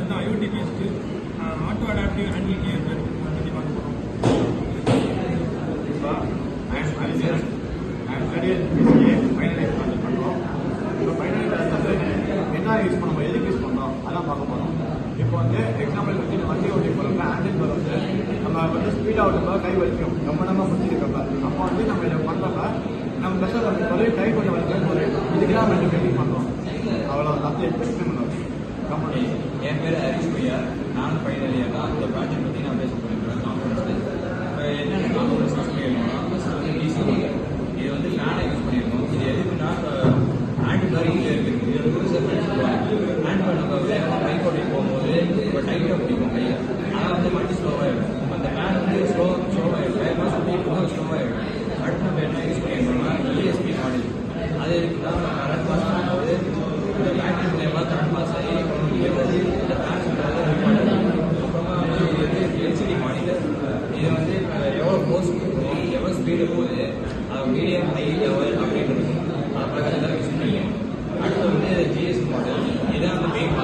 வந்து IoT based auto adaptive handling gear பற்றி பார்க்க போகிறோம். என்ன யூஸ் பண்ணுவோம், எதுக்கு யூஸ் பண்ணுறோம் அதான் பார்க்க போகிறோம். இப்போ வந்து எக்ஸாம்பிள் வந்து இந்த வண்டி ஓட்டி போகிறப்ப ஹேண்டில் வந்து நம்ம வந்து ஸ்பீடாக ஓட்டும்போது கை வலிக்கும், ரொம்ப நம்ம பிடிச்சிருக்கப்ப. அப்போ வந்து நம்ம இதை பண்ணுறப்ப நம்ம பெஸ்ட்டாக வந்து கை கொஞ்சம் வலிக்கும் போது இதுக்கு நம்ம இந்த பெயிண்டிங் பண்ணுறோம். அவ்வளோதான் எக்ஸ்பிளைன் பண்ணுவோம். என் பேர் ஹரிஷ் பையா. நான் ஃபைனல் இயர் தான். இந்த ப்ராஜெக்ட் பற்றி நான் பேச போகிறேன். கான்ஃபரன்ஸில் இப்போ என்னென்ன கான்ஃபரன்ஸ் யூஸ் பண்ணியிருக்கோம்னா, ஃபர்ஸ்ட் வந்து டிசி மோட்டர். இது வந்து ஃபேனை யூஸ் பண்ணியிருக்கோம். இது எதுக்குன்னா ஹேண்ட் மாதிரி இங்கே இருக்குது. இது புதுசாக சொல்லுவாங்க. ஹேண்ட் பேட் நம்ம வேகமாக பைக் ஓட்டி போகும்போது இப்போ டைட்டாக பிடிக்கும் கையை. ஆனால் வந்து வண்டி ஸ்லோவாகிடும். அந்த ஃபேன் வந்து ஸ்லோவாகிடும். வேகமாக சொல்லி இன்னும் ஸ்லோவாகிடும். அடுத்து நம்ம என்ன யூஸ் பண்ணியிருக்கோம்னா இஎஸ்பி மாடல். அது இருக்குன்னா கரண்ட் பாஸ் பண்ணும்போது இந்த பேட்டரி மூலயமா கரண்ட் பாஸ் ஆகி இந்த ஃபேன் அப்புறமா வந்து எல்சிடி மானிட்டர். இது வந்து எவ்வளோ போஸ்ட் இருக்கும், எவ்வளோ ஸ்பீடு போகுது, அது மீடியம் ஹை லெவல் அப்படின்னு இருக்கும். அதை பிரகாரம் தான் யூஸ் பண்ணிக்கணும். அடுத்து வந்து ஜிஎஸ் மாடல். இதான் வந்து மெயின்